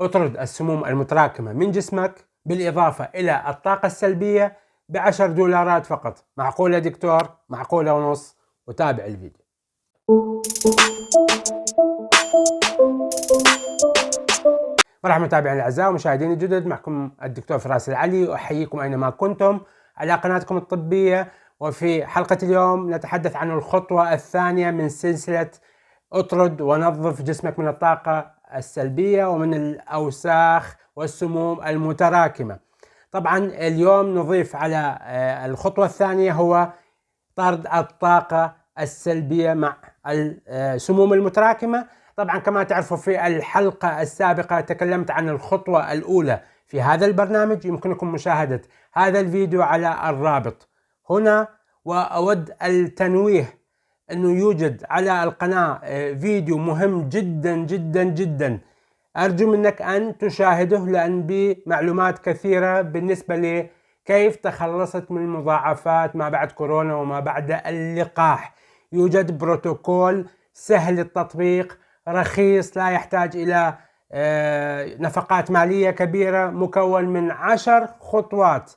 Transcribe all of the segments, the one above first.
اطرد السموم المتراكمة من جسمك بالإضافة إلى الطاقة السلبية ب10 دولارات فقط. معقولة دكتور؟ معقولة ونص. وتابع الفيديو. مرحبا متابعينا الأعزاء ومشاهدينا الجدد، معكم الدكتور فراس العلي، أحييكم أينما كنتم على قناتكم الطبية. وفي حلقة اليوم نتحدث عن الخطوة الثانية من سلسلة اطرد ونظف جسمك من الطاقة السلبية ومن الأوساخ والسموم المتراكمة. طبعا اليوم نضيف على الخطوة الثانية هو طرد الطاقة السلبية مع السموم المتراكمة. طبعا كما تعرفوا في الحلقة السابقة تكلمت عن الخطوة الأولى في هذا البرنامج، يمكنكم مشاهدة هذا الفيديو على الرابط هنا. وأود التنويه أنه يوجد على القناة فيديو مهم جدا جدا جدا، أرجو منك أن تشاهده لأن به معلومات كثيرة بالنسبة لي كيف تخلصت من مضاعفات ما بعد كورونا وما بعد اللقاح. يوجد بروتوكول سهل التطبيق، رخيص، لا يحتاج إلى نفقات مالية كبيرة، مكون من 10 خطوات.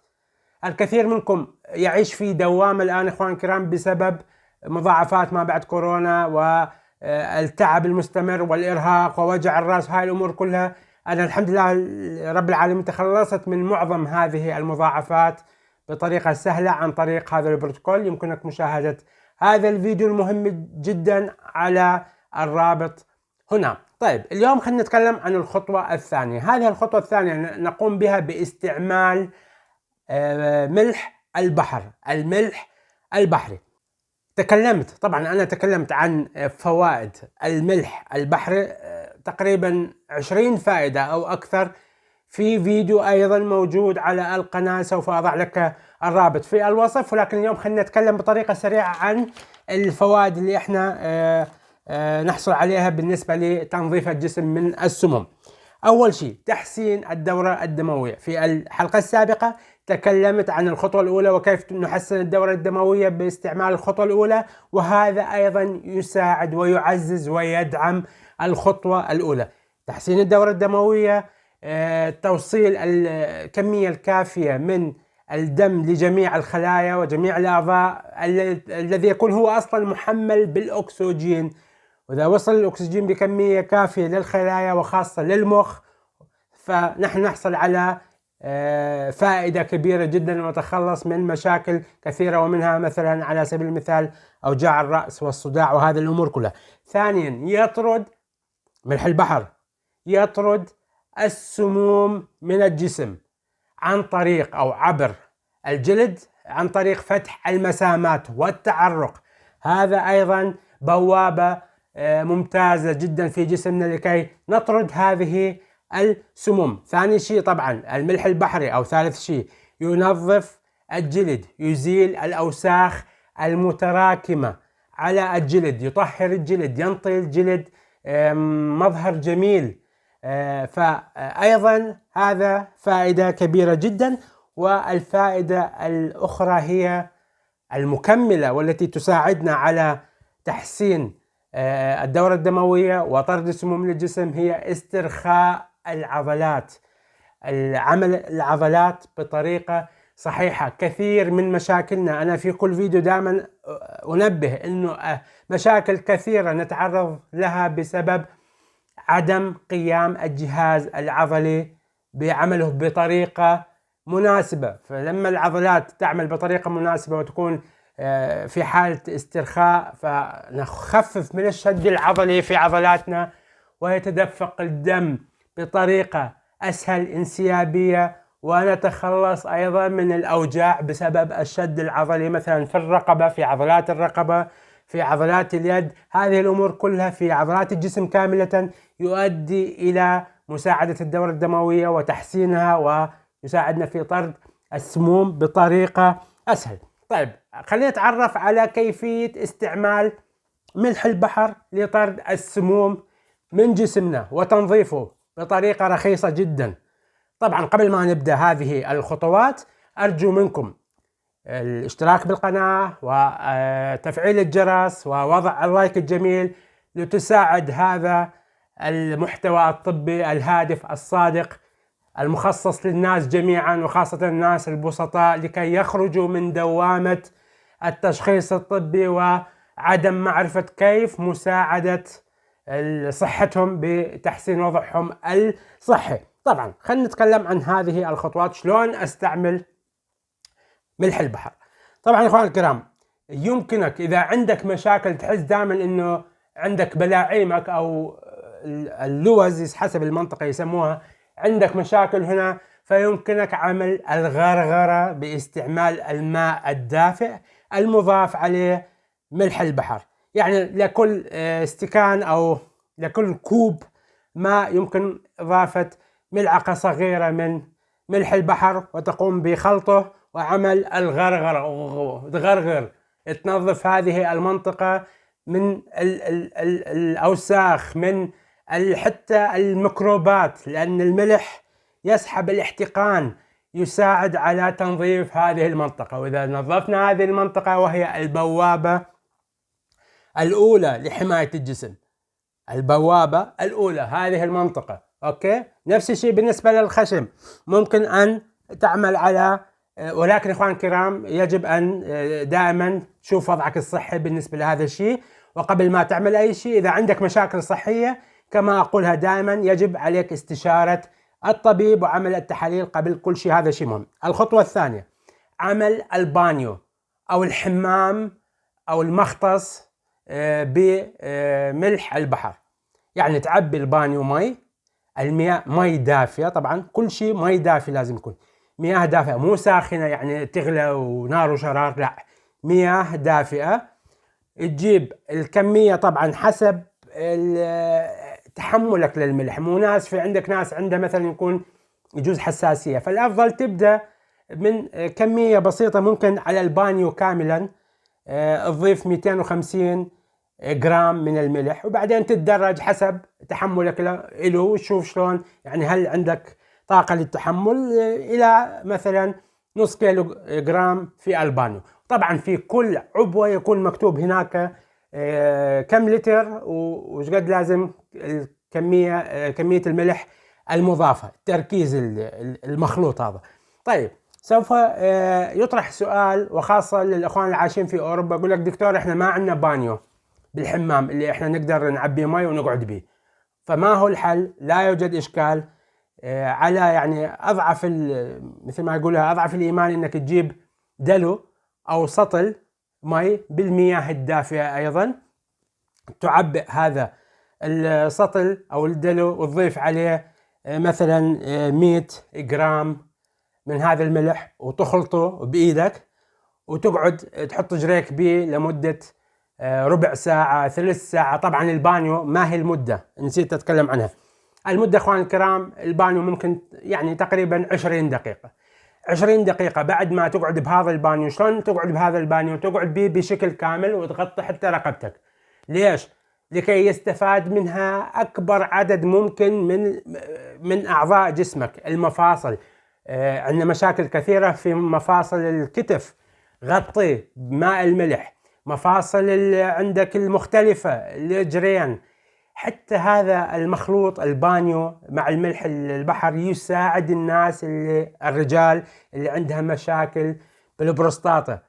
الكثير منكم يعيش في دوامة الآن إخوان الكرام بسبب مضاعفات ما بعد كورونا والتعب المستمر والإرهاق ووجع الرأس، هاي الأمور كلها. أنا الحمد لله رب العالمين تخلصت من معظم هذه المضاعفات بطريقة سهلة عن طريق هذا البروتوكول. يمكنك مشاهدة هذا الفيديو المهم جدا على الرابط هنا. طيب اليوم خلينا نتكلم عن الخطوة الثانية. هذه الخطوة الثانية نقوم بها باستعمال ملح البحر، الملح البحري. أنا تكلمت عن فوائد الملح البحري، تقريبا 20 فائدة أو أكثر في فيديو أيضا موجود على القناة، سوف أضع لك الرابط في الوصف. ولكن اليوم خلينا نتكلم بطريقة سريعة عن الفوائد اللي احنا نحصل عليها بالنسبة لتنظيف الجسم من السموم. أول شيء تحسين الدورة الدموية. في الحلقة السابقة تكلمت عن الخطوة الأولى وكيف نحسن الدورة الدموية باستعمال الخطوة الأولى، وهذا أيضا يساعد ويعزز ويدعم الخطوة الأولى. تحسين الدورة الدموية، توصيل الكمية الكافية من الدم لجميع الخلايا وجميع الأعضاء الذي يكون هو أصلا محمل بالأكسجين. وإذا وصل الأكسجين بكمية كافية للخلايا وخاصة للمخ فنحن نحصل على فائدة كبيرة جدا ونتخلص من مشاكل كثيرة، ومنها مثلا على سبيل المثال أوجاع الرأس والصداع وهذه الأمور كلها. ثانيا يطرد ملح البحر، يطرد السموم من الجسم عن طريق أو عبر الجلد، عن طريق فتح المسامات والتعرق. هذا أيضا بوابة ممتازة جدا في جسمنا لكي نطرد هذه السموم. ثاني شيء طبعا الملح البحري، أو ثالث شيء ينظف الجلد، يزيل الأوساخ المتراكمة على الجلد، يطهر الجلد، ينطي الجلد مظهر جميل. فأيضا هذا فائدة كبيرة جدا. والفائدة الأخرى هي المكملة والتي تساعدنا على تحسين الدورة الدموية وطرد السموم من الجسم، هي استرخاء العضلات، عمل العضلات بطريقة صحيحة. كثير من مشاكلنا، أنا في كل فيديو دائما أنبه أنه مشاكل كثيرة نتعرض لها بسبب عدم قيام الجهاز العضلي بعمله بطريقة مناسبة. فلما العضلات تعمل بطريقة مناسبة وتكون في حالة استرخاء فنخفف من الشد العضلي في عضلاتنا، ويتدفق الدم بطريقة أسهل، انسيابية، ونتخلص أيضا من الأوجاع بسبب الشد العضلي، مثلا في الرقبة، في عضلات الرقبة، في عضلات اليد. هذه الأمور كلها في عضلات الجسم كاملة يؤدي إلى مساعدة الدورة الدموية وتحسينها، ويساعدنا في طرد السموم بطريقة أسهل. طيب خلينا نتعرف على كيفية استعمال ملح البحر لطرد السموم من جسمنا وتنظيفه بطريقة رخيصة جدا. طبعا قبل ما نبدأ هذه الخطوات أرجو منكم الاشتراك بالقناة وتفعيل الجرس ووضع اللايك الجميل لتساعد هذا المحتوى الطبي الهادف الصادق المخصص للناس جميعا، وخاصة الناس البسطاء، لكي يخرجوا من دوامة التشخيص الطبي وعدم معرفة كيف مساعدة صحتهم بتحسين وضعهم الصحي. طبعا خلينا نتكلم عن هذه الخطوات، شلون استعمل ملح البحر. طبعا اخوان الكرام، يمكنك اذا عندك مشاكل تحس دائما انه عندك بلاعيمك او اللوز حسب المنطقة يسموها، عندك مشاكل هنا، فيمكنك عمل الغرغرة باستعمال الماء الدافئ المضاف عليه ملح البحر. يعني لكل استكان أو لكل كوب ماء يمكن إضافة ملعقة صغيرة من ملح البحر، وتقوم بخلطه وعمل الغرغرة، تغرغر، تنظف هذه المنطقة من الأوساخ، من حتى الميكروبات، لأن الملح يسحب الاحتقان، يساعد على تنظيف هذه المنطقة. وإذا نظفنا هذه المنطقة وهي البوابة الأولى لحماية الجسم، البوابة الأولى هذه المنطقة، أوكي. نفس الشيء بالنسبة للخشم، ممكن أن تعمل على، ولكن إخوان الكرام يجب أن دائما تشوف وضعك الصحي بالنسبة لهذا الشيء، وقبل ما تعمل أي شيء إذا عندك مشاكل صحية كما أقولها دائما يجب عليك استشارة الطبيب وعمل التحاليل قبل كل شيء، هذا شيء مهم. الخطوة الثانية عمل البانيو أو الحمام أو المختص بملح البحر. يعني تعبي البانيو مي، المياه مي دافية، طبعا كل شيء مي دافي لازم يكون مياه دافئة، مو ساخنة يعني تغلى ونار وشرار، لا، مياه دافئة. تجيب الكمية طبعا حسب تحملك للملح، مو ناس في عندك ناس عندها مثلا يكون يجوز حساسية، فالأفضل تبدأ من كمية بسيطة، ممكن على البانيو كاملا تضيف 250 جرام من الملح، وبعدين تتدرج حسب تحملك له، وشوف شلون يعني هل عندك طاقة للتحمل، إلى مثلا نص كيلو جرام في البانيو. طبعا في كل عبوة يكون مكتوب هناك كم لتر وش قد لازم كمية الملح المضافة، تركيز المخلوط هذا. طيب سوف يطرح سؤال، وخاصة للأخوان العايشين في أوروبا، يقول لك دكتور إحنا ما عندنا بانيو بالحمام اللي إحنا نقدر نعبي مي ونقعد به، فما هو الحل؟ لا يوجد إشكال، على يعني أضعف مثل ما يقولها أضعف الإيمان إنك تجيب دلو أو سطل مي بالمياه الدافئة أيضا، تعبئ هذا السطل أو الدلو وتضيف عليه مثلا 100 جرام من هذا الملح، وتخلطه بإيدك، وتقعد تحط جريك به لمدة ربع ساعة، ثلث ساعة. طبعا البانيو ما هي المدة، نسيت أتكلم عنها. المدة أخوان الكرام، البانيو ممكن يعني تقريبا 20 دقيقة. 20 دقيقة بعد ما تقعد بهذا البانيو. شلون تقعد بهذا البانيو؟ تقعد به بشكل كامل وتغطي حتى رقبتك. ليش؟ لكي يستفاد منها أكبر عدد ممكن من أعضاء جسمك. المفاصل، عندنا مشاكل كثيرة في مفاصل الكتف، غطي بماء الملح. مفاصل عندك المختلفة، الجرين، حتى هذا المخلوط البانيو مع الملح البحر يساعد الناس الرجال اللي عندها مشاكل بالبروستاتا،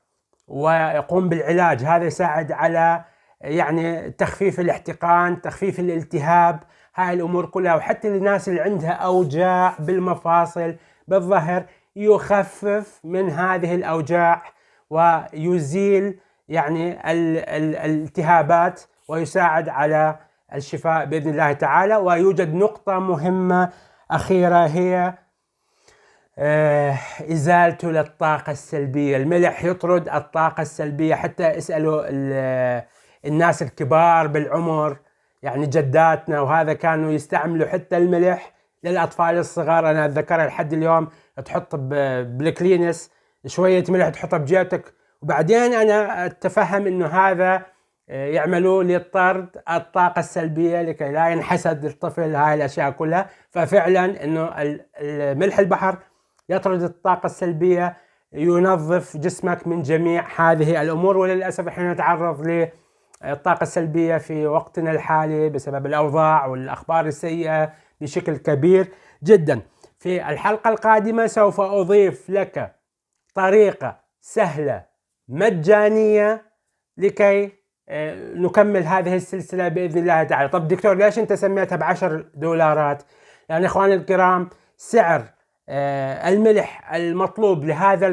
ويقوم بالعلاج. هذا يساعد على يعني تخفيف الاحتقان، تخفيف الالتهاب، هاي الأمور كلها. وحتى الناس اللي عندها أوجاع بالمفاصل بالظهر يخفف من هذه الأوجاع ويزيل يعني الالتهابات، ويساعد على الشفاء بإذن الله تعالى. ويوجد نقطة مهمة أخيرة، هي إزالته للطاقة السلبية. الملح يطرد الطاقة السلبية. حتى اسألوا الناس الكبار بالعمر، يعني جداتنا وهذا، كانوا يستعملوا حتى الملح للأطفال الصغار. أنا أتذكرها لحد اليوم، تحط بالكلينس شوية ملح تحطها بجيبتك، وبعدين أنا أتفهم إنه هذا يعملوا لطرد الطاقة السلبية لكي لا ينحسد الطفل، هاي الأشياء كلها. ففعلا إنه الملح البحر يطرد الطاقة السلبية، ينظف جسمك من جميع هذه الأمور. وللأسف إحنا نتعرض الطاقة السلبية في وقتنا الحالي بسبب الأوضاع والأخبار السيئة بشكل كبير جدا. في الحلقة القادمة سوف أضيف لك طريقة سهلة مجانية لكي نكمل هذه السلسلة بإذن الله تعالى. طب دكتور ليش أنت سميتها ب$10؟ يعني إخواني الكرام سعر الملح المطلوب لهذا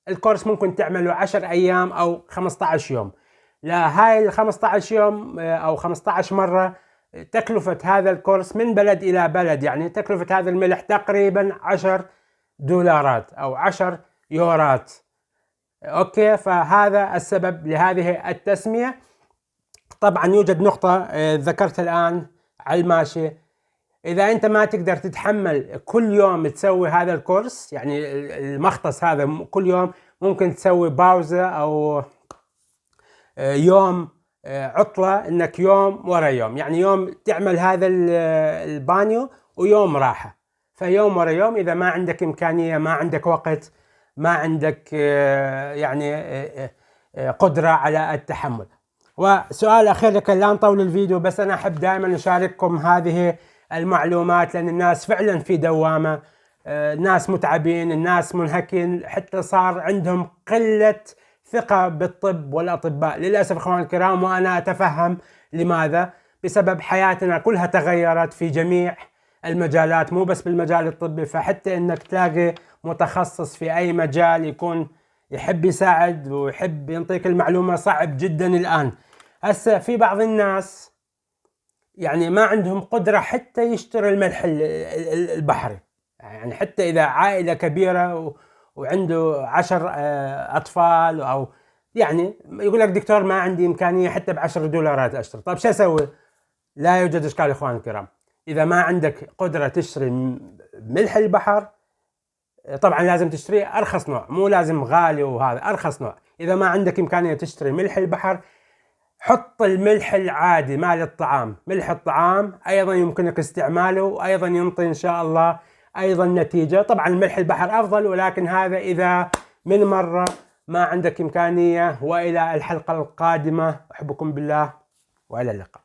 الكورس ممكن تعمله 10 أيام أو 15 يوم. لهاي 15 يوم أو 15 مرة تكلفة هذا الكورس من بلد إلى بلد، يعني تكلفة هذا الملح تقريبا $10 أو 10 يورات. أوكي، فهذا السبب لهذه التسمية. طبعا يوجد نقطة ذكرت الآن على الماشي، إذا أنت ما تقدر تتحمل كل يوم تسوي هذا الكورس، يعني المختص هذا كل يوم، ممكن تسوي باوزة أو يوم عطلة، إنك يوم ورا يوم، يعني يوم تعمل هذا البانيو ويوم راحة، فيوم ورا يوم. إذا ما عندك إمكانية، ما عندك وقت، ما عندك يعني قدرة على التحمل. وسؤال أخير لك، لا نطول الفيديو، بس أنا أحب دائما أشارككم هذه المعلومات، لأن الناس فعلا في دوامة، الناس متعبين، الناس منهكين، حتى صار عندهم قلة ثقة بالطب والأطباء للأسف إخواني الكرام. وأنا أتفهم لماذا، بسبب حياتنا كلها تغيرت في جميع المجالات، مو بس بالمجال الطبي. فحتى إنك تلاقي متخصص في أي مجال يكون يحب يساعد ويحب ينطيك المعلومة صعب جدا الآن. هسه في بعض الناس يعني ما عندهم قدرة حتى يشتري الملح البحري، يعني حتى إذا عائلة كبيرة وعنده 10 أطفال، أو يعني يقول لك دكتور ما عندي إمكانية حتى $10 أشتري. طيب شو أسوي؟ لا يوجد إشكال إخواني الكرام، إذا ما عندك قدرة تشتري ملح البحر، طبعا لازم تشتري أرخص نوع، مو لازم غالي، وهذا أرخص نوع. إذا ما عندك إمكانية تشتري ملح البحر، حط الملح العادي مال الطعام. ملح الطعام أيضا يمكنك استعماله، وأيضا ينطي إن شاء الله أيضا نتيجة. طبعا ملح البحر أفضل، ولكن هذا إذا من مرة ما عندك إمكانية. وإلى الحلقة القادمة، أحبكم بالله وإلى اللقاء.